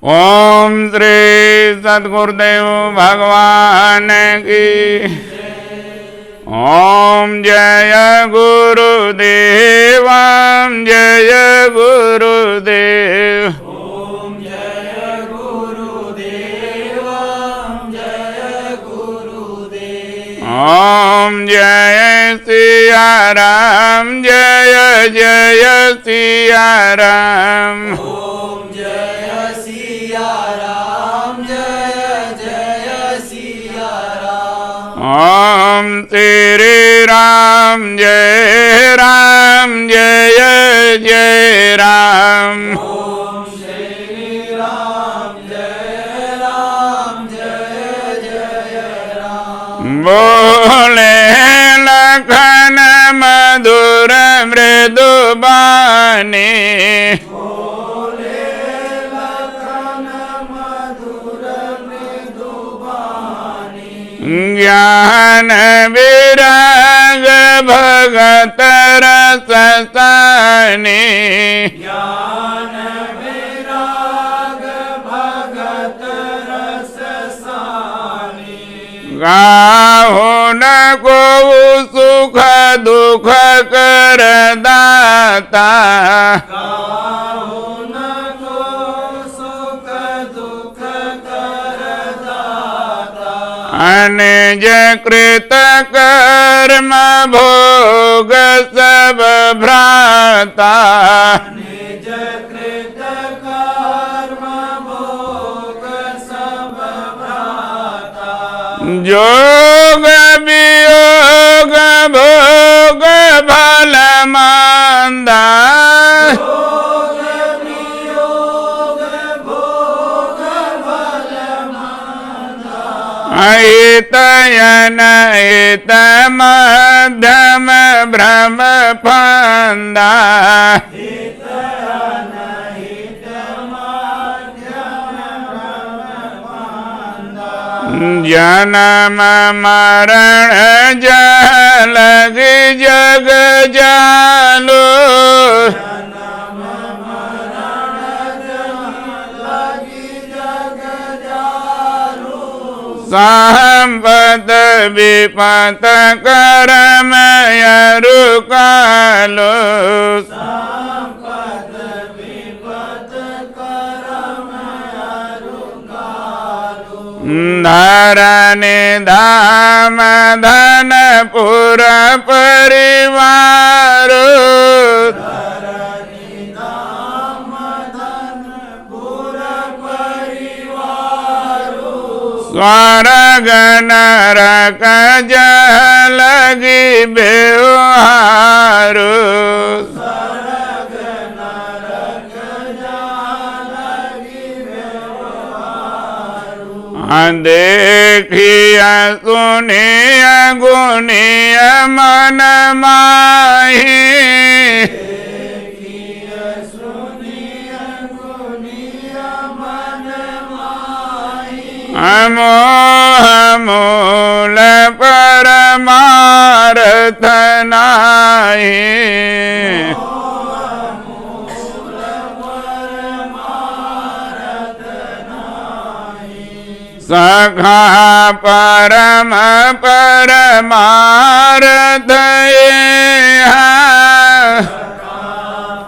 ओम श्री सद्गुरुदेव भगवान की। ओम जय गुरुदेव, जय गुरुदेव। ओम जय गुरुदेव, जय गुरुदेव। ओम जय सिया राम, जय जय सिया राम। ओम जय सिया राम, जय जय सिया राम। ओम श्री राम, जय जय राम। ओम श्री राम, जय जय राम। बोले लखन मधुर मृदु बानी, बोले लखन मधुर मृदु बानी। ज्ञान विराग भगत रस सानी। ज्ञान विराग भगत रस सानी। गाहो न को सुख दुख कर दाता, गाहो न को सुख दुख कर दाता। अनिज कृत कर्म भोग सब भ्राता। निज कृत कर्म भोग सब भ्राता। जोग वियोग भोग भल मंदा, भोग वियोग भोग भल मंदा। हितयन हित मध्यम भ्रम फंदा। हित अनहित मध्यम भ्रम फंदा। जन्म मरण जलग जग जालो, जन्म मरण लगी जग जालू। संपद विपत करम यरु कालो। संपद विपत करम अरुकालू। धरनि धाम धनपुर परिवार, धरनि धाम धनपुर परिवारो। स्वर्ग नरक जलगी व्यवहारो। स्वर्ग नरक जालगी व्यवहारो। देखिया सुनिया गुनिया मन माही, देखिय सुनिय गुनिय मन माही। अमोह मूल परमार्थ नाही। मूल परमार्थ नाही। सखा परम परमार्थ येहा,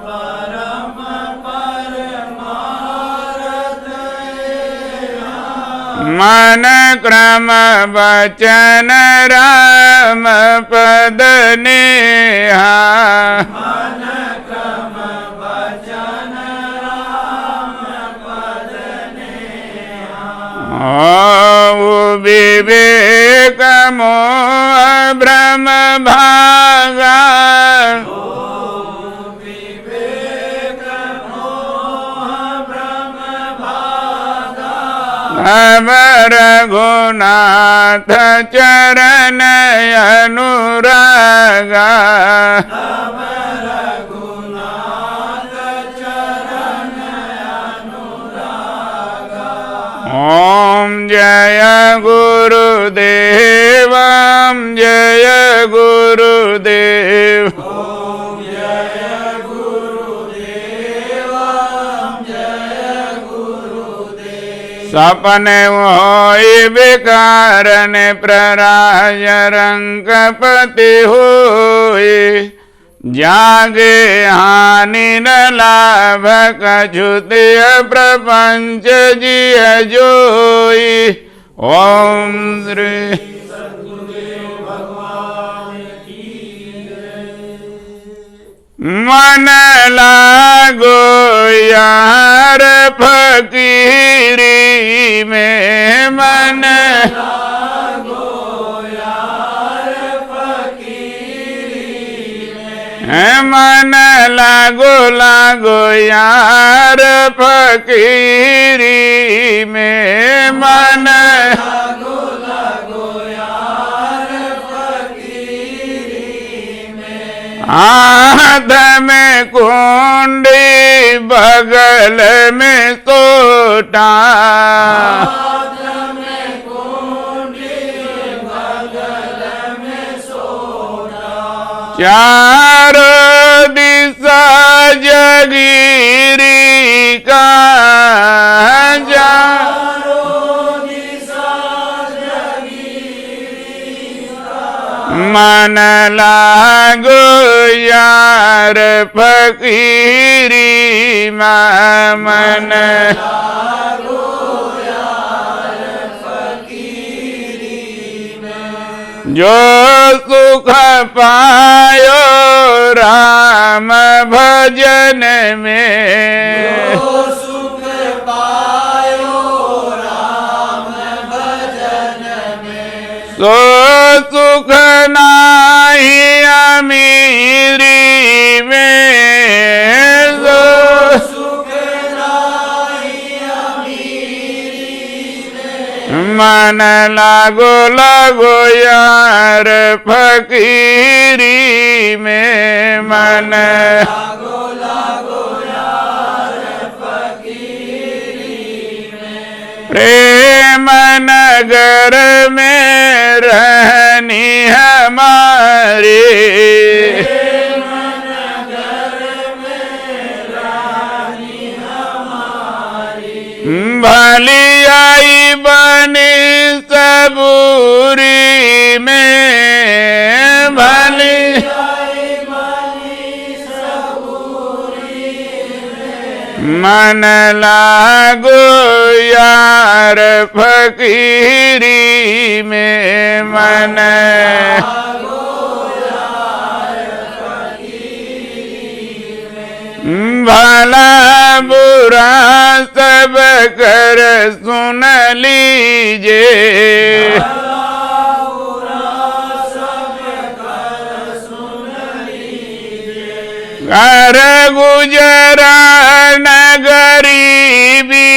परम परमार्थ येहा। मन क्रम वचन राम पद नेहा। मन क्रम वचन राम पद नेहा। विवेक मोह भ्रम भागा, विवेक मोह भ्रम भागा। अवर रघुनाथ चरण अनुरागा। तब रघुनाथ चरण अनुरागा। ओम जय गुरुदेव, जय गुरुदेव। ओम जय गुरुदेव, जय गुरुदेव। सपने होई विकार ने प्रराज रंगपति होई जागे हानि न लाभ कछुतिय प्रपंच जिय जोई। ओम श्री मन लागो यार फकीरी में मन लागो यार फकीरी में मन लागो यार फकीरी में मन लागो यार फकीरी में हाथ में कुंडी बगल में सोटा हाथ में कुंडी बगल में सोटा चारों दिशा जगीरी का चारों दिशा जगीरी का मन लागो यार फकीरी मन लागो यार फकीरी में जो सुख पायो राम भजन में जो सुख पायो राम भजन में सो सुख नाही अमीरी में सो सुख नाही अमीरी में मन लागो यार फकीरी में मन लागो यार फकीरी में प्रेम नगर में रहनी हमारी नगर में रानी हमारी भली आई बनी सबूरी में भली आई बनी सबूरी में मन लागो यार फकीरी में मन लागो यार फकीरी में भला बुरा सब कर सुन लीजिए घर गुजरा न गरीबी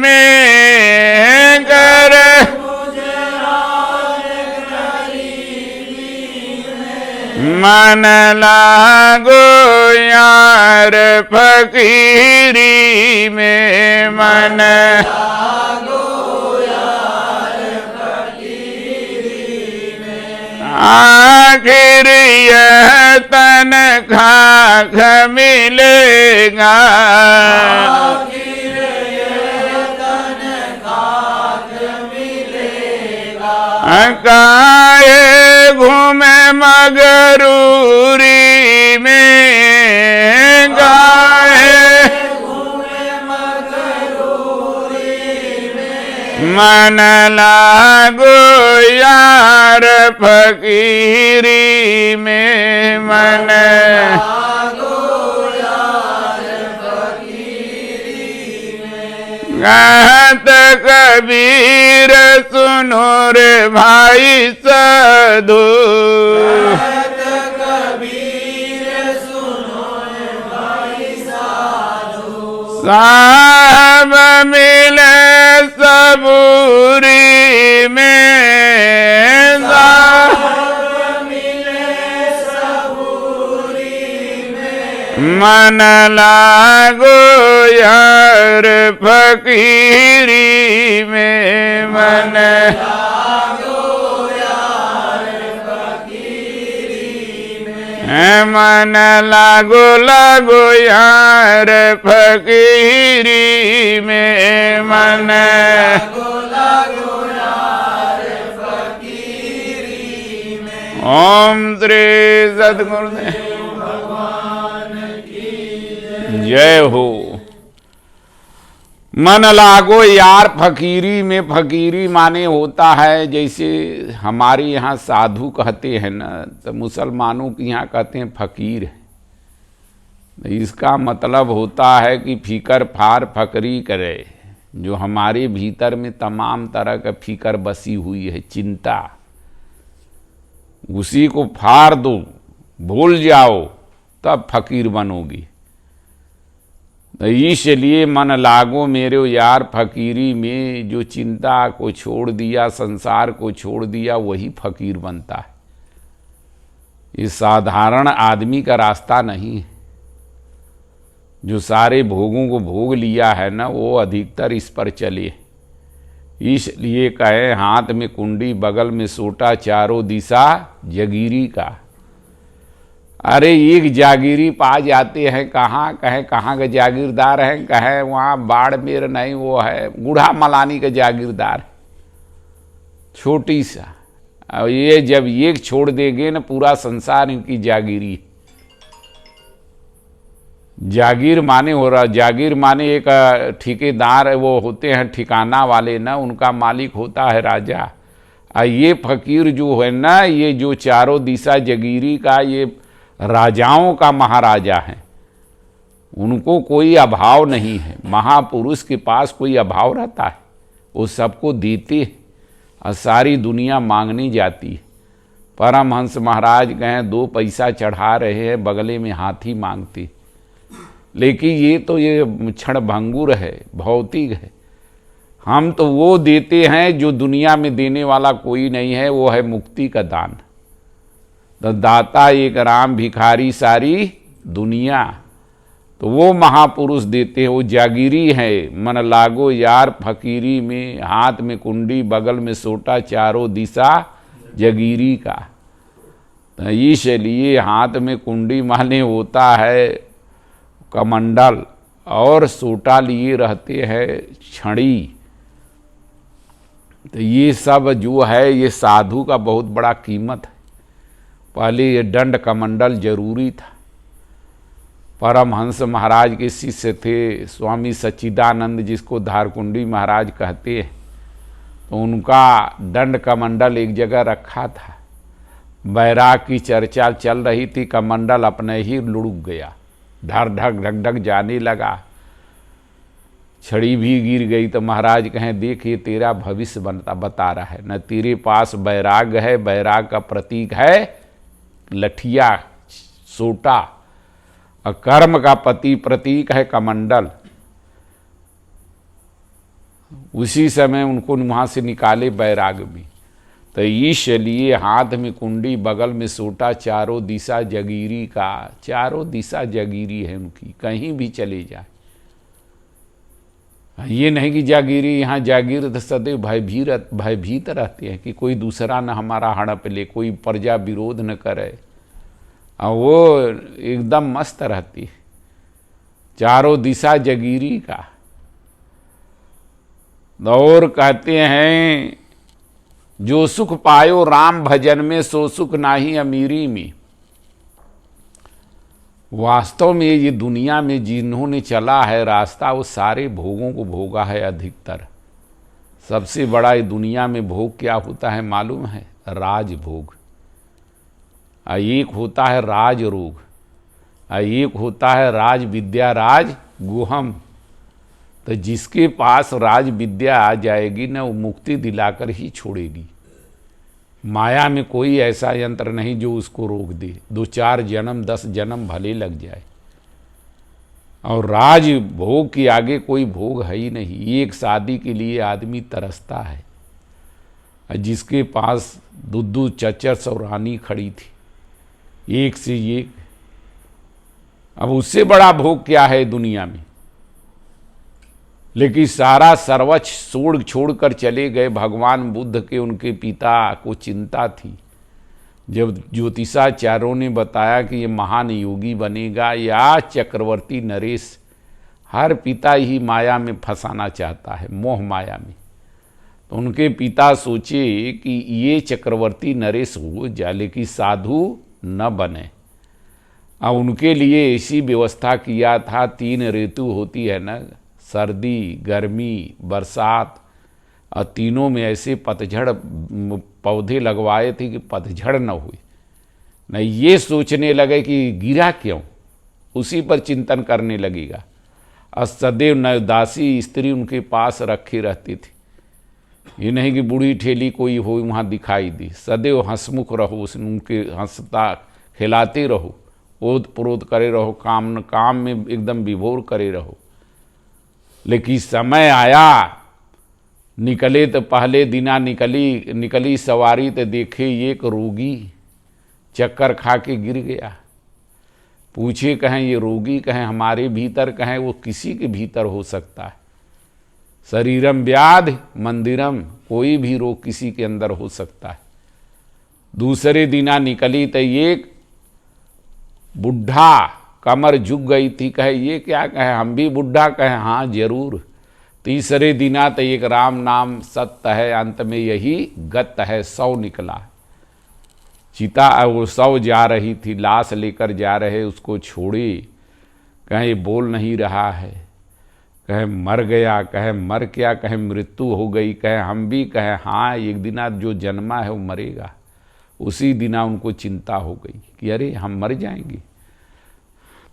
में कर मन लागो यार फकीरी में मन आखिर यह तनख्वाह मिलेगा आखिर ये तनख्वाह मिलेगा काहे घूमे मगरूरी में काहे घूमे मगरूरी में मन लागो यार फकीरी में मन लागो यार फकीरी में कहत कबीर सुनो रे भाई साधु कहत कबीर सुनो भाई साधु साहब मिले सबूरी में साहब मिले सबूरी में मन लागो यार फकीरी में मन लागो यार फकीरी में मन लागो लागो यार फकीरी में मन लागो यार फकीरी में। ओम श्री सद्गुरुदेव भगवान की जय हो। मन लागो यार फकीरी में, फकीरी माने होता है जैसे हमारे यहाँ साधु कहते हैं ना, तो मुसलमानों के यहाँ कहते हैं फकीर है। इसका मतलब होता है कि फिकर फार फकरी करे, जो हमारे भीतर में तमाम तरह का फिकर बसी हुई है, चिंता, उसी को फाड़ दो, भूल जाओ, तब फकीर बनोगी। इसलिए मन लागो मेरे यार फकीरी में, जो चिंता को छोड़ दिया, संसार को छोड़ दिया, वही फकीर बनता है। ये साधारण आदमी का रास्ता नहीं है। जो सारे भोगों को भोग लिया है ना, वो अधिकतर इस पर चले। इसलिए कहे हाथ में कुंडी बगल में सोटा, चारों दिशा जगीरी का। अरे एक जागीरी पा जाते हैं, कहाँ कहें कहाँ का जागीरदार हैं, कहें वहाँ बाड़मेर नहीं, वो है बूढ़ा मलानी का जागीरदार, छोटी सा। और ये जब एक छोड़ देंगे ना, पूरा संसार इनकी जागीरी। जागीर माने हो रहा, जागीर माने एक ठेकेदार वो होते हैं ठिकाना वाले ना, उनका मालिक होता है राजा। ये फकीर जो है ना, ये जो चारों दिशा जगीरी का, ये राजाओं का महाराजा है। उनको कोई अभाव नहीं है। महापुरुष के पास कोई अभाव रहता है, वो सबको देते हैं और सारी दुनिया मांगनी जाती है। परमहंस महाराज कहें 2 पैसा चढ़ा रहे हैं, बगले में हाथी मांगते। लेकिन ये तो ये क्षणभंगुर है, भौतिक है। हम तो वो देते हैं जो दुनिया में देने वाला कोई नहीं है, वो है मुक्ति का दान। तो दाता एक राम, भिखारी सारी दुनिया। तो वो महापुरुष देते हैं, वो जागीरी है। मन लागो यार फकीरी में, हाथ में कुंडी बगल में सोटा, चारों दिशा जगीरी का। तो इसलिए हाथ में कुंडी माने होता है कमंडल, और सोटा लिए रहते हैं छड़ी। तो ये सब जो है, ये साधु का बहुत बड़ा कीमत है। पहले ये दंड कमंडल जरूरी था। परमहंस महाराज के शिष्य थे स्वामी सच्चिदानंद, जिसको धारकुंडी महाराज कहते हैं। तो उनका दंड कमंडल एक जगह रखा था। बैराग की चर्चा चल रही थी, कमंडल अपने ही लुढ़क गया, ढक ढक ढक ढक जाने लगा, छड़ी भी गिर गई। तो महाराज कहें देख, ये तेरा भविष्य बता रहा है न, तेरे पास बैराग है, बैराग का प्रतीक है लठिया, सोटा, और कर्म का प्रतीक है कमंडल। उसी समय उनको वहां से निकाले बैराग में। तो इसलिए हाथ में कुंडी बगल में सोटा, चारों दिशा जगीरी का। चारों दिशा जगीरी है उनकी, कहीं भी चले जाए। ये नहीं कि जागीरी, यहाँ जागीर सदैव भयभीत रहते हैं कि कोई दूसरा न हमारा हड़प ले, कोई प्रजा विरोध न करे। और वो एकदम मस्त रहती है, चारों दिशा जगीरी का। और कहते हैं जो सुख पायो राम भजन में, सो सुख नाही अमीरी में। वास्तव में ये दुनिया में जिन्होंने चला है रास्ता, वो सारे भोगों को भोगा है अधिकतर। सबसे बड़ा ये दुनिया में भोग क्या होता है मालूम है? राजभोग। एक होता है राज रोग, एक होता है राज विद्या, राज गुहम। तो जिसके पास राज विद्या आ जाएगी ना, वो मुक्ति दिलाकर ही छोड़ेगी। माया में कोई ऐसा यंत्र नहीं जो उसको रोक दे। 2-4 जन्म 10 जन्म भले लग जाए। और राज भोग के आगे कोई भोग है ही नहीं। एक शादी के लिए आदमी तरसता है, जिसके पास 2-2 चचर सौरानी खड़ी थी, एक से एक। अब उससे बड़ा भोग क्या है दुनिया में? लेकिन सारा सर्वस्व छोड़कर चले गए। भगवान बुद्ध के, उनके पिता को चिंता थी, जब ज्योतिषाचार्यों ने बताया कि ये महान योगी बनेगा या चक्रवर्ती नरेश, हर पिता ही माया में फंसाना चाहता है, मोह माया में। तो उनके पिता सोचे कि ये चक्रवर्ती नरेश हो जाए लेकिन साधु न बने। अब उनके लिए ऐसी व्यवस्था किया था, 3 ऋतु होती है ना, सर्दी, गर्मी, बरसात, और तीनों में ऐसे पतझड़ पौधे लगवाए थे कि पतझड़ न हुई। न ये सोचने लगे कि गिरा क्यों, उसी पर चिंतन करने लगेगा। और सदैव न दासी स्त्री उनके पास रखी रहती थी, ये नहीं कि बूढ़ी ठेली कोई हो वहाँ दिखाई दी। सदैव हंसमुख रहो, उनके हंसता खिलाते रहो, ओत प्रोत करे रहो, काम में एकदम विभोर करे रहो। लेकिन समय आया, निकले तो पहले दिना निकली सवारी तो देखे एक रोगी चक्कर खा के गिर गया। पूछे कहें ये रोगी, कहें हमारे भीतर, कहें वो किसी के भीतर हो सकता है। शरीरम व्याधि मंदिरम, कोई भी रोग किसी के अंदर हो सकता है। दूसरे दिना निकली तो एक बुढ़ा कमर झुक गई थी, कहे ये क्या, कहे हम भी बुढ़ा, कहे हाँ जरूर। तीसरे दिना तो एक राम नाम सत्य है, अंत में यही गत है, 100 निकला। चिता वो 100 जा रही थी, लाश लेकर जा रहे, उसको छोड़ी, कहे ये बोल नहीं रहा है, कहे मर गया, कहे मर क्या, कहे मृत्यु हो गई, कहे हम भी, कहे हाँ एक दिना जो जन्मा है वो मरेगा। उसी दिना उनको चिंता हो गई कि अरे हम मर जाएंगे।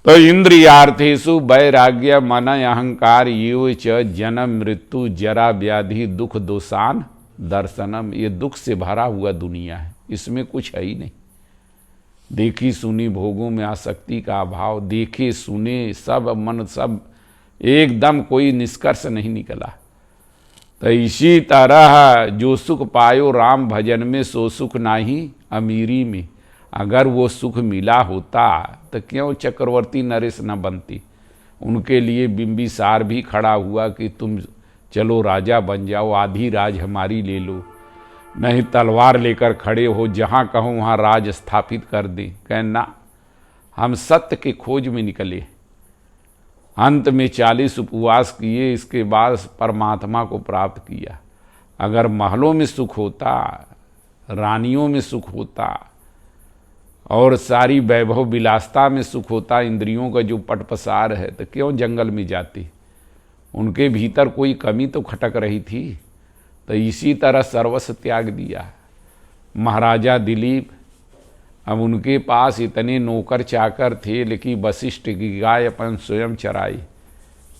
तो इंद्रियार्थेषु वैराग्य मन अहंकार यो च जन्म मृत्यु जरा व्याधि दुख दोषान दर्शनम। ये दुख से भरा हुआ दुनिया है, इसमें कुछ है ही नहीं। देखी सुनी भोगों में आसक्ति का अभाव, देखे सुने सब मन सब एकदम कोई निष्कर्ष नहीं निकला। तो इसी तरह जो सुख पायो राम भजन में सो सुख नाही अमीरी में। अगर वो सुख मिला होता तो क्यों चक्रवर्ती नरेश न बनती। उनके लिए बिंबिसार भी खड़ा हुआ कि तुम चलो राजा बन जाओ, आधी राज हमारी ले लो, नहीं तलवार लेकर खड़े हो, जहाँ कहो वहाँ राज स्थापित कर दें। कहना हम सत्य के खोज में निकले, अंत में 40 उपवास किए, इसके बाद परमात्मा को प्राप्त किया। अगर महलों में सुख होता, रानियों में सुख होता और सारी वैभव विलासता में सुख होता, इंद्रियों का जो पटपसार है, तो क्यों जंगल में जाती। उनके भीतर कोई कमी तो खटक रही थी। तो इसी तरह सर्वस्व त्याग दिया। महाराजा दिलीप, अब उनके पास इतने नौकर चाकर थे, लेकिन वशिष्ठ की गाय अपन स्वयं चराई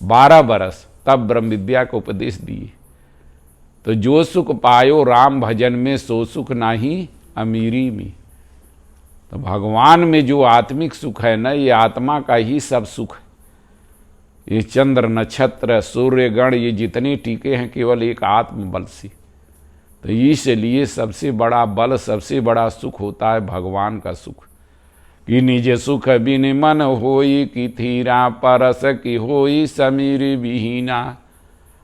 12 बरस, तब ब्रह्म विद्या को उपदेश दिए। तो जो सुख पायो राम भजन में सो सुख नाही अमीरी में। तो भगवान में जो आत्मिक सुख है ना, ये आत्मा का ही सब सुख है। ये चंद्र नक्षत्र सूर्य गण ये जितने टीके हैं केवल एक आत्म बल से। तो इसलिए सबसे बड़ा बल, सबसे बड़ा सुख होता है भगवान का सुख। कि निज सुख बिन मन होई कि थीरा परस की होई समीर विहीना।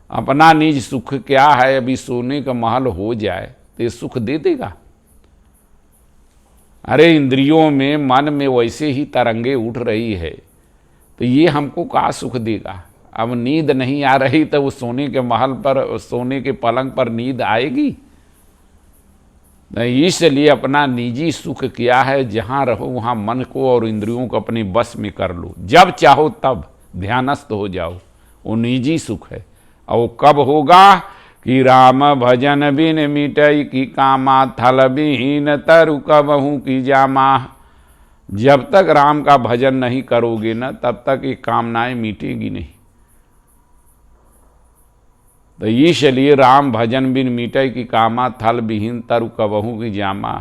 अपना निज सुख क्या है, अभी सोने का महल हो जाए तो ये सुख दे देगा। अरे इंद्रियों में मन में वैसे ही तरंगे उठ रही है, तो ये हमको क्या सुख देगा। अब नींद नहीं आ रही तो वो सोने के महल पर, सोने के पलंग पर नींद आएगी। इसलिए अपना निजी सुख क्या है, जहाँ रहो वहाँ मन को और इंद्रियों को अपने बस में कर लो, जब चाहो तब ध्यानस्थ हो जाओ, वो निजी सुख है। और वो कब होगा कि राम भजन बिन मिटई की कामा थल बिहीन तरु कबहू की जामा। जब तक राम का भजन नहीं करोगे ना, तब तक ये कामनाएं मिटेगी नहीं। तो इसलिए राम भजन बिन मिटई की कामा थल बिहीन तरु कबहू की जामा।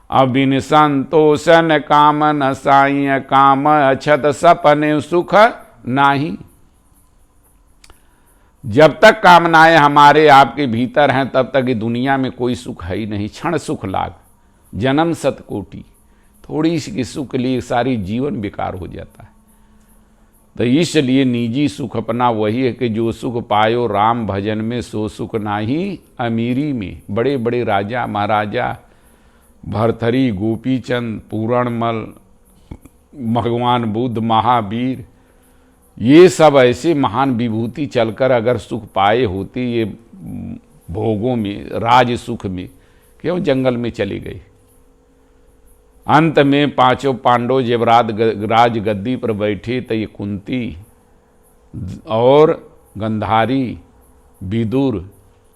अबिन संतोषन काम न साई काम अछत सपने सुख नाही। जब तक कामनाएं हमारे आपके भीतर हैं, तब तक ये दुनिया में कोई सुख है ही नहीं। क्षण सुख लाग, जन्म सतकोटि। थोड़ी सी सुख के लिए सारी जीवन बेकार हो जाता है। तो इसलिए निजी सुख अपना वही है कि जो सुख पायो राम भजन में सो सुख नाही अमीरी में। बड़े बड़े राजा महाराजा भरथरी, गोपीचंद, पूरणमल, भगवान बुद्ध, महावीर, ये सब ऐसे महान विभूति चलकर अगर सुख पाए होते ये भोगों में, राज सुख में, क्यों जंगल में चले गए। अंत में पांचों पांडव जब राज गद्दी पर बैठे तो ये कुंती और गंधारी, विदुर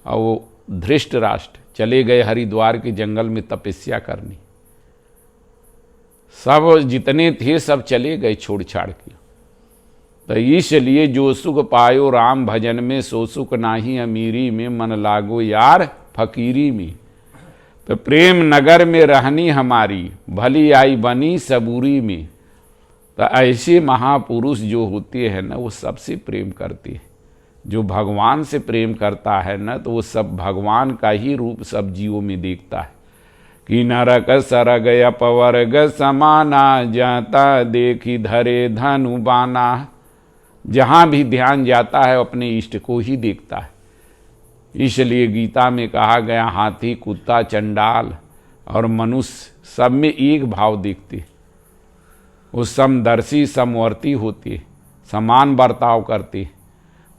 और धृष्टराष्ट्र चले गए हरिद्वार के जंगल में तपस्या करने। सब जितने थे सब चले गए छोड़ छाड़ के। तो इसलिए जो सुख पायो राम भजन में, सो सुख नाही अमीरी में, मन लागो यार फकीरी में। तो प्रेम नगर में रहनी हमारी, भली आई बनी सबूरी में। तो ऐसे महापुरुष जो होते हैं ना वो सबसे प्रेम करते हैं। जो भगवान से प्रेम करता है ना तो वो सब भगवान का ही रूप सब जीवों में देखता है। कि नरक सरग अपवर्ग समाना, जाता देखी धरे धनु बाना। जहाँ भी ध्यान जाता है अपने इष्ट को ही देखता है। इसलिए गीता में कहा गया हाथी, कुत्ता, चंडाल और मनुष्य सब में एक भाव देखते। वो समदर्शी, समवर्ती होते, समान बर्ताव करते।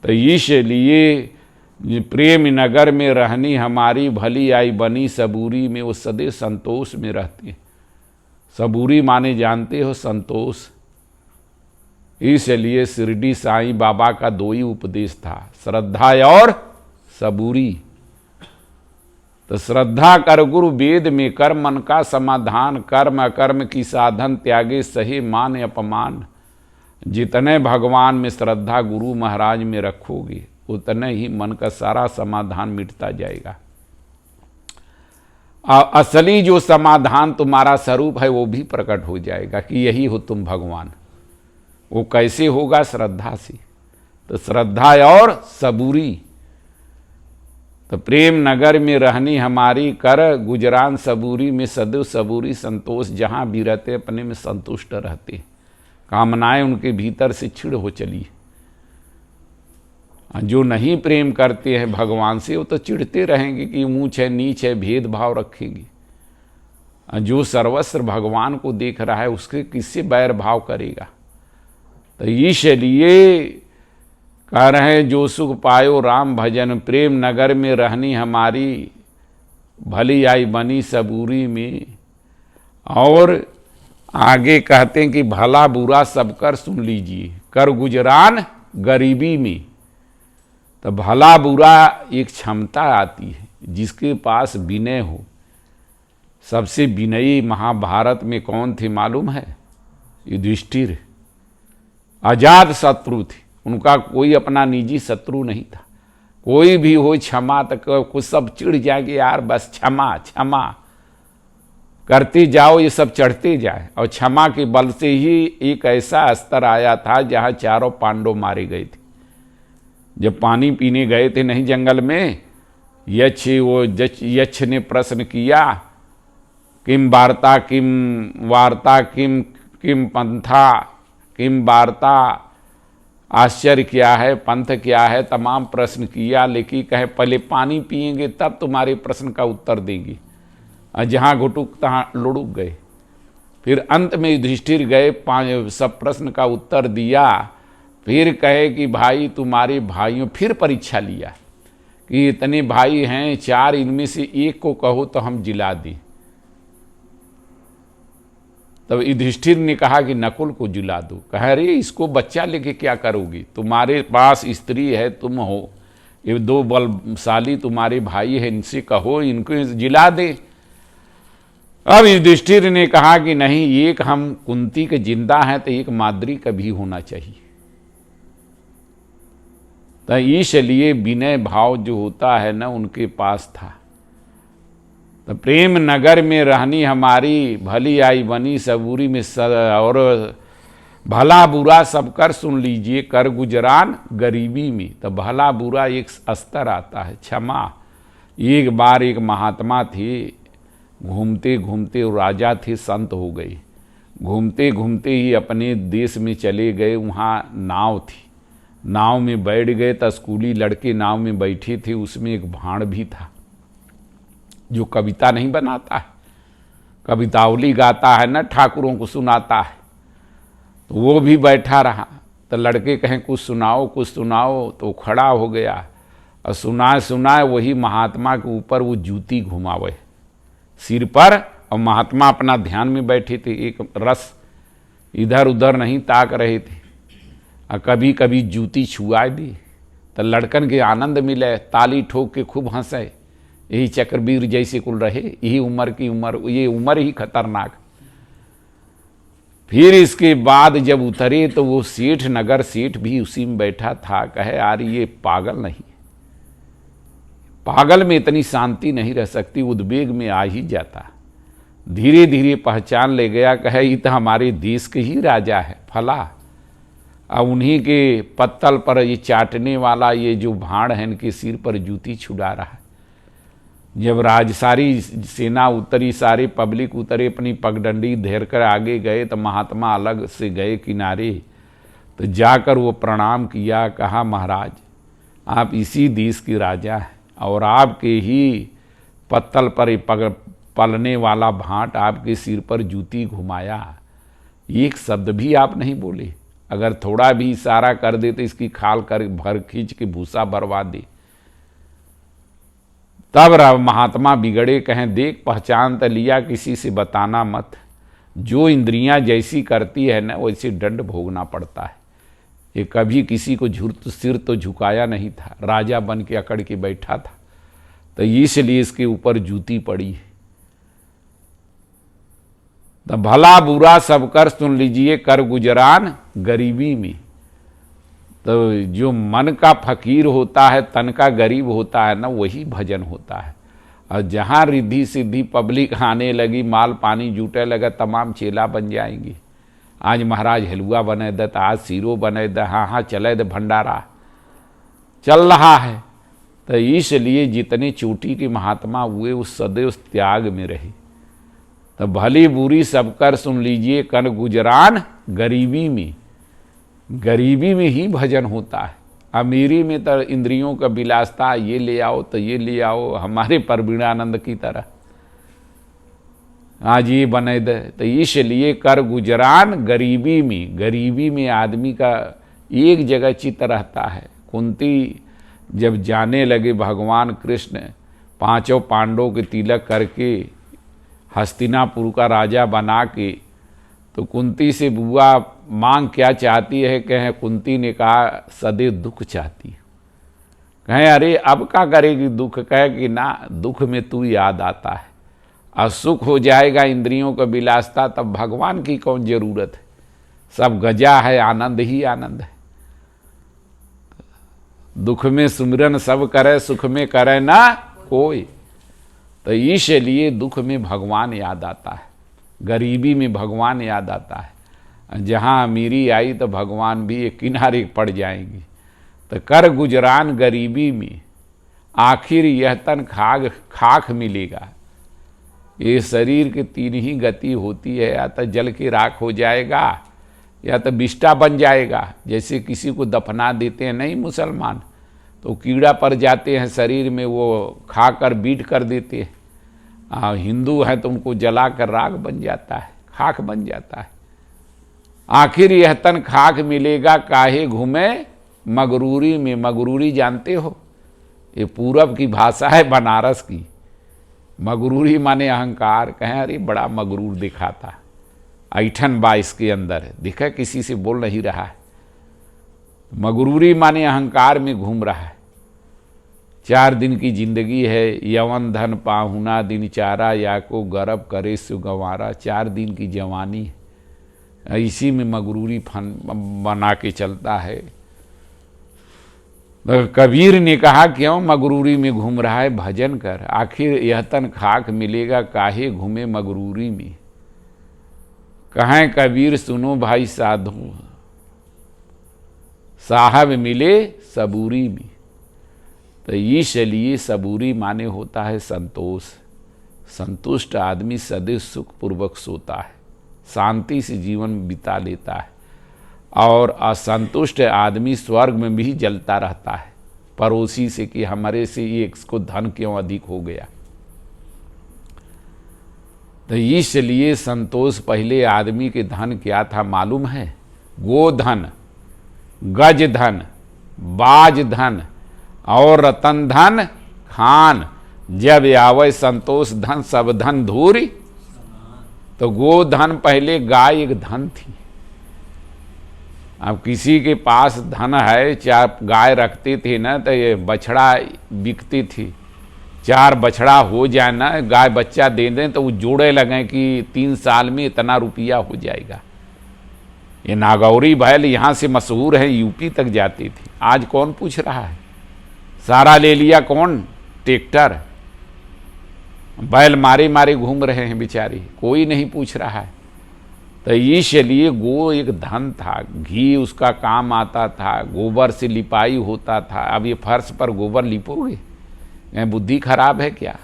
तो इसलिए प्रेम नगर में रहनी हमारी, भली आई बनी सबूरी में। वो सदैव संतोष में रहती है। सबूरी माने जानते हो संतोष। इसलिए शिरडी साईं बाबा का दो ही उपदेश था, श्रद्धा और सबूरी। तो श्रद्धा कर गुरु वेद में, कर मन का समाधान, कर्म अकर्म की साधन त्यागे, सही मान अपमान। जितने भगवान में श्रद्धा गुरु महाराज में रखोगे उतने ही मन का सारा समाधान मिटता जाएगा। असली जो समाधान तुम्हारा स्वरूप है वो भी प्रकट हो जाएगा कि यही हो तुम भगवान। वो कैसे होगा? श्रद्धा से। तो श्रद्धा और सबूरी। तो प्रेम नगर में रहनी हमारी, कर गुजरान सबूरी में। सदैव सबूरी संतोष, जहाँ भी रहते अपने में संतुष्ट रहते। कामनाएं उनके भीतर से छिड़ हो चली। जो नहीं प्रेम करते हैं भगवान से वो तो चिढ़ते रहेंगे कि ऊंच है नीच है, भेदभाव रखेंगे। जो सर्वस्व भगवान को देख रहा है उसके किससे बैर भाव करेगा? तो इसलिए कह रहे हैं जो सुख पायो राम भजन, प्रेम नगर में रहनी हमारी, भली आई बनी सबूरी में। और आगे कहते हैं कि भला बुरा सब कर सुन लीजिए, कर गुजरान गरीबी में। तो भला बुरा एक क्षमता आती है जिसके पास विनय हो। सबसे विनयी महाभारत में कौन थे मालूम है? युधिष्ठिर। अजात शत्रु थे, उनका कोई अपना निजी शत्रु नहीं था। कोई भी हो क्षमा तक कुछ सब चिढ़ जाएंगे, यार बस क्षमा क्षमा करते जाओ, ये सब चढ़ते जाए। और क्षमा के बल से ही एक ऐसा स्तर आया था जहाँ चारों पांडव मारे गए थे। जब पानी पीने गए थे नहीं जंगल में, यक्ष ने प्रश्न किया, किम वार्ता किम पंथा किम वार्ता, आश्चर्य क्या है, पंथ क्या है, तमाम प्रश्न किया। लेकिन कहे पहले पानी पिएंगे तब तुम्हारे प्रश्न का उत्तर देंगे। जहाँ घुटुक तहाँ लुढ़क गए। फिर अंत में युधिष्ठिर गए, सब प्रश्न का उत्तर दिया। फिर कहे कि भाई तुम्हारे भाइयों, फिर परीक्षा लिया कि इतने भाई हैं, 4 इनमें से एक को कहो तो हम जिला दें। तब युधिष्ठिर ने कहा कि नकुल को जिला दो। कह अरे इसको बच्चा लेके क्या करोगी? तुम्हारे पास स्त्री है, तुम हो, ये 2 बलशाली तुम्हारे भाई हैं, इनसे कहो इनको जिला दे। अब युधिष्ठिर ने कहा कि नहीं, एक हम कुंती के जिंदा हैं तो एक माद्री का भी होना चाहिए। तो इसलिए विनय भाव जो होता है ना उनके पास था। तो प्रेम नगर में रहनी हमारी, भली आई बनी सबूरी में। और भला बुरा सब कर सुन लीजिए, कर गुजरान गरीबी में। तो भला बुरा एक स्तर आता है, क्षमा। एक बार एक महात्मा थे, घूमते घूमते राजा थे, संत हो गए। घूमते घूमते ही अपने देश में चले गए। वहाँ नाव थी, नाव में बैठ गए तो स्कूली लड़के नाव में बैठे थे। उसमें एक भाण भी था जो कविता नहीं बनाता है, कवितावली गाता है ना, ठाकुरों को सुनाता है। तो वो भी बैठा रहा। तो लड़के कहें कुछ सुनाओ कुछ सुनाओ, तो खड़ा हो गया और सुनाए सुनाए वही महात्मा के ऊपर वो जूती घुमावे सिर पर, और महात्मा अपना ध्यान में बैठे थे, एक रस इधर उधर नहीं ताक रहे थे, और कभी कभी जूती छुआ दी। तो लड़कन के आनंद मिले, ताली ठोक के खूब हंसे। यही चक्रवीर जैसे कुल रहे, यही उम्र की उम्र, ये उम्र ही खतरनाक। फिर इसके बाद जब उतरे तो वो सेठ, नगर सेठ भी उसी में बैठा था। कहे यार ये पागल नहीं, पागल में इतनी शांति नहीं रह सकती, उद्वेग में आ ही जाता। धीरे धीरे पहचान ले गया। कहे ये तो हमारे देश के ही राजा है फला, और उन्हीं के पत्तल पर ये चाटने वाला ये जो भाड़ है इनके सिर पर जूती छुड़ा रहा है। जब सारी सेना उतरी, सारे पब्लिक उतरे, अपनी पगडंडी धेर कर आगे गए, तो महात्मा अलग से गए किनारे। तो जाकर वो प्रणाम किया। कहा महाराज आप इसी देश के राजा हैं, और आपके ही पत्तल पर पलने वाला भाट आपके सिर पर जूती घुमाया। एक शब्द भी आप नहीं बोले, अगर थोड़ा भी इशारा कर दे तो इसकी खाल कर भर खींच के भूसा भरवा दे। तब महात्मा बिगड़े। कहें देख पहचान तो लिया, किसी से बताना मत। जो इंद्रियां जैसी करती है ना वैसे दंड भोगना पड़ता है। ये कभी किसी को सिर तो झुकाया नहीं था, राजा बन के अकड़ के बैठा था, तो इसलिए इसके ऊपर जूती पड़ी है। तो भला बुरा सब कर सुन लीजिए, कर गुजरान गरीबी में। तो जो मन का फकीर होता है, तन का गरीब होता है ना, वही भजन होता है। और जहाँ रिद्धि सिद्धि पब्लिक आने लगी, माल पानी जुटे लगा, तमाम चेला बन जाएंगी। आज महाराज हलवा बने दे, तो आज सीरो बने दे, हाँ हाँ चले दे, भंडारा चल रहा है। तो इसलिए जितने चोटी के महात्मा हुए उस सदैव उस त्याग में रहे। तो भली बुरी सब कर सुन लीजिए, कर गुजरान गरीबी में। गरीबी में ही भजन होता है। अमीरी में तो इंद्रियों का विलासता, ये ले आओ तो ये ले आओ, हमारे परवीणानंद की तरह आज ये बने दे। तो इसलिए कर गुजरान गरीबी में। गरीबी में आदमी का एक जगह चित्त रहता है। कुंती जब जाने लगे भगवान कृष्ण पांचों पांडवों के तिलक करके हस्तिनापुर का राजा बना के, तो कुंती से बुआ मांग क्या चाहती है? कहें कुंती ने कहा सदैव दुख चाहती है। कहें अरे अब क्या करेगी दुख? कहे कि ना, दुख में तू याद आता है, और सुख हो जाएगा इंद्रियों का विलासता, तब भगवान की कौन जरूरत है? सब गजा है, आनंद ही आनंद है। दुख में सुमिरन सब करे, सुख में करे ना कोई। तो इसलिए दुख में भगवान याद आता है, गरीबी में भगवान याद आता है। जहाँ अमीरी आई तो भगवान भी एक किनारे पड़ जाएंगी। तो कर गुजरान गरीबी में, आखिर यह तन खाक मिलेगा। ये शरीर की तीन ही गति होती है, या तो जल के राख हो जाएगा, या तो बिष्टा बन जाएगा। जैसे किसी को दफना देते हैं नहीं मुसलमान, तो कीड़ा पड़ जाते हैं शरीर में, वो खाकर बीट कर देते हैं। हिंदू है तो उनको जला कर राख बन जाता है, खाक बन जाता है। आखिर यह तन खाक मिलेगा, काहे घूमे मगरूरी में। मगरूरी जानते हो, ये पूरब की भाषा है, बनारस की। मगरूरी माने अहंकार। कहें अरे बड़ा मगरूर दिखाता, ऐठन बा इसके अंदर, दिखा किसी से बोल नहीं रहा है। मगरूरी माने अहंकार में घूम रहा है। 4 दिन की जिंदगी है, यवन धन पाहुना दिनचारा, या को गर्भ करे सुगंवारा। 4 दिन की जवानी है, इसी में मगरूरी फन बना के चलता है। कबीर ने कहा क्यों मगरूरी में घूम रहा है, भजन कर। आखिर यह तन खाक मिलेगा, काहे घूमे मगरूरी में। कहें कबीर सुनो भाई साधु, साहब मिले सबूरी में। तो इसलिए सबूरी माने होता है संतोष। संतुष्ट आदमी सदैव सुखपूर्वक सोता है, शांति से जीवन बिता लेता है। और असंतुष्ट आदमी स्वर्ग में भी जलता रहता है पड़ोसी से कि हमारे से ये इसको धन क्यों अधिक हो गया। तो इसलिए संतोष पहले आदमी के धन क्या था मालूम है? गोधन, गज धन, बाज धन और रतन धन खान। जब आवे संतोष धन सब धन धूरी। तो गोधन पहले गाय एक धन थी। अब किसी के पास धन है, 4 गाय रखते थे ना, तो ये बछड़ा बिकती थी। 4 बछड़ा हो जाए ना, गाय बच्चा दे दें तो वो जोड़े लगें कि 3 साल में इतना रुपया हो जाएगा। ये नागौरी बैल यहाँ से मशहूर है, यूपी तक जाती थी। आज कौन पूछ रहा है? सारा ले लिया कौन? ट्रैक्टर। बैल मारे मारे घूम रहे हैं बेचारे, कोई नहीं पूछ रहा है। तो इसलिए गो एक धन था। घी उसका काम आता था, गोबर से लिपाई होता था। अब ये फर्श पर गोबर लिपोगे? बुद्धि खराब है क्या?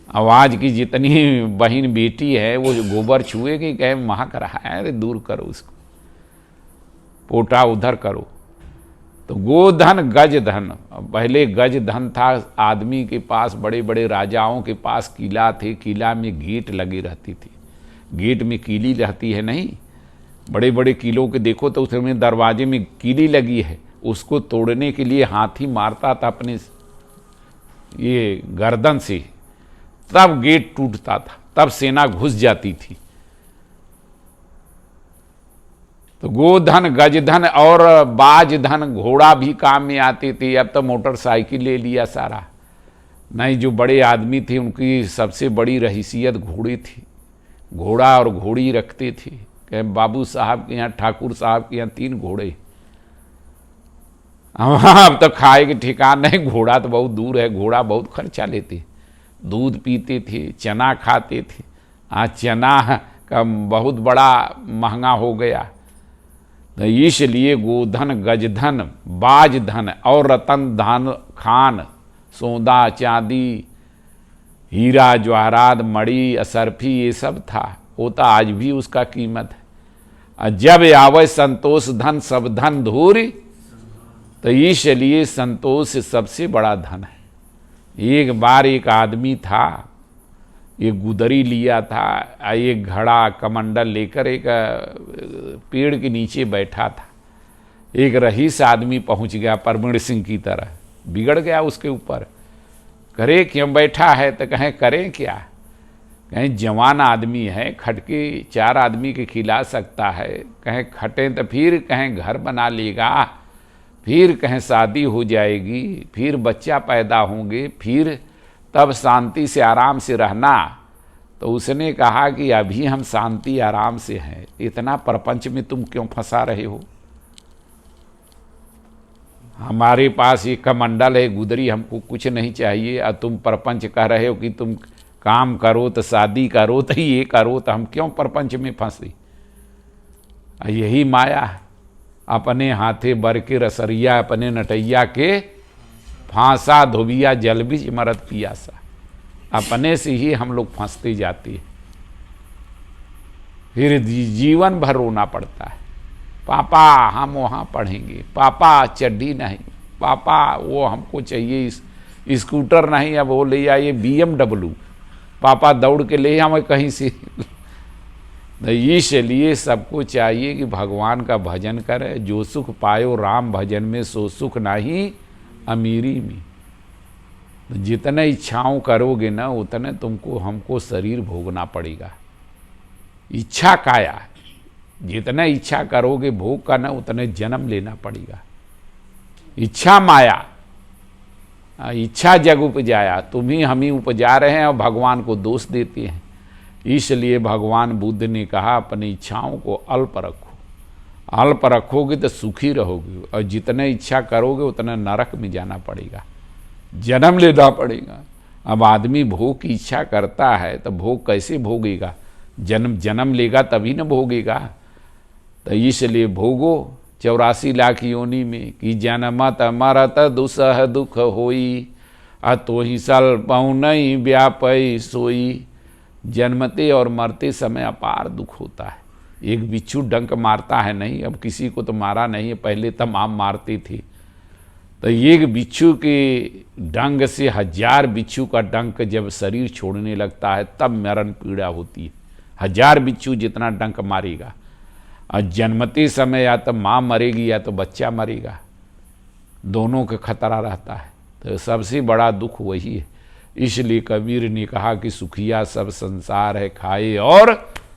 आवाज की जितनी बहन बेटी है वो गोबर छुएगी, कहे महक रहा है, अरे दूर करो उसको, पोटा उधर करो। तो गोधन गज धन। पहले गज धन था आदमी के पास, बड़े बड़े राजाओं के पास किला थे। किला में गेट लगी रहती थी। गेट में कीली रहती है नहीं, बड़े बड़े किलों के देखो तो उसमें दरवाजे में कीली लगी है। उसको तोड़ने के लिए हाथी मारता था अपने ये गर्दन से, तब गेट टूटता था, तब सेना घुस जाती थी। तो गोधन गजधन और बाज धन, घोड़ा भी काम में आते थे। अब तो मोटरसाइकिल ले लिया सारा। नहीं, जो बड़े आदमी थे उनकी सबसे बड़ी रहीसियत घोड़े थी। घोड़ा और घोड़ी रखते थे। कहे बाबू साहब के यहाँ, ठाकुर साहब के यहाँ 3 घोड़े। अब तो खाए के ठिकान नहीं, घोड़ा तो बहुत दूर है। घोड़ा बहुत खर्चा लेते। दूध पीते थे, चना खाते थे। आज चना का बहुत बड़ा महंगा हो गया। तो इसलिए गोधन गजधन बाज धन और रतन धन खान, सोदा चांदी हीरा जवाहरात मणि असरफी ये सब था। वो तो आज भी उसका कीमत है। और जब आवे संतोष धन सब धन धूरी। तो इसलिए संतोष सबसे बड़ा धन है। एक बार एक आदमी था, एक गुदरी लिया था, एक घड़ा कमंडल लेकर एक पेड़ के नीचे बैठा था। एक रईस आदमी पहुंच गया परमीण सिंह की तरह, बिगड़ गया उसके ऊपर। करे क्यों बैठा है? तो कहें करें क्या? कहें जवान आदमी है, खटके 4 आदमी के खिला सकता है। कहें खटें तो फिर कहें घर बना लेगा, फिर कहें शादी हो जाएगी, फिर बच्चा पैदा होंगे, फिर तब शांति से आराम से रहना। तो उसने कहा कि अभी हम शांति आराम से हैं, इतना प्रपंच में तुम क्यों फंसा रहे हो? हमारे पास ये कमंडल है, गुदरी, हमको कुछ नहीं चाहिए। और तुम प्रपंच कह रहे हो कि तुम काम करो तो शादी करो तो ये करो, तो हम क्यों प्रपंच में फंसे? यही माया है। अपने हाथे बर के रसरिया, अपने नटैया के फांसा धोबिया, जल भी मरत पियासा। अपने से ही हम लोग फंसते जाते हैं। फिर जीवन भर रोना पड़ता है। पापा हम वहाँ पढ़ेंगे, पापा चड्डी नहीं, पापा वो हमको चाहिए स्कूटर नहीं, अब वो ले आइए BMW, पापा दौड़ के ले आए कहीं से। इसलिए सबको चाहिए कि भगवान का भजन करे। जो सुख पायो राम भजन में, सो सुख नहीं अमीरी में। जितने इच्छाओं करोगे ना, उतने तुमको हमको शरीर भोगना पड़ेगा। इच्छा काया है, जितने इच्छा करोगे भोग का ना, उतने जन्म लेना पड़ेगा। इच्छा माया, इच्छा जग उपजाया। तुम ही हम ही उपजा रहे हैं और भगवान को दोष देते हैं। इसलिए भगवान बुद्ध ने कहा अपनी इच्छाओं को अल्प रखो। अल्प रखोगे तो सुखी रहोगे, और जितने इच्छा करोगे उतने नरक में जाना पड़ेगा, जन्म लेना पड़ेगा। अब आदमी भोग की इच्छा करता है तो भोग कैसे भोगेगा? जन्म लेगा तभी न भोगेगा। तो इसलिए भोगो 84 लाख योनि में कि जन्मत मरत दुसह दुख होई, तो ही सल पौनई व्यापई सोई। जन्मते और मरते समय अपार दुख होता है। एक बिच्छू डंक मारता है नहीं, अब किसी को तो मारा नहीं है, पहले तमाम मारती थी। तो एक बिच्छू के डंक से 1000 बिच्छू का डंक जब शरीर छोड़ने लगता है तब मरण पीड़ा होती है। 1000 बिच्छू जितना डंक मारेगा, और जन्मते समय या तो माँ मरेगी या तो बच्चा मरेगा, दोनों का खतरा रहता है। तो सबसे बड़ा दुख वही है। इसलिए कबीर ने कहा कि सुखिया सब संसार है खाए और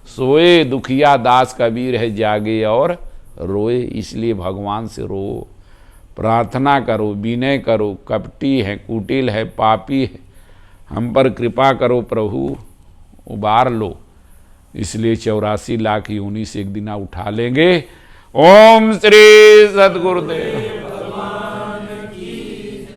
सोए, दुखिया दास कबीर है जागे और रोए। इसलिए भगवान से रो, प्रार्थना करो, विनय करो, कपटी है, कुटिल है, पापी है, हम पर कृपा करो प्रभु, उबार लो। इसलिए 84 लाख योनि से एक दिन उठा लेंगे। ओम श्री सद्गुरुदेव।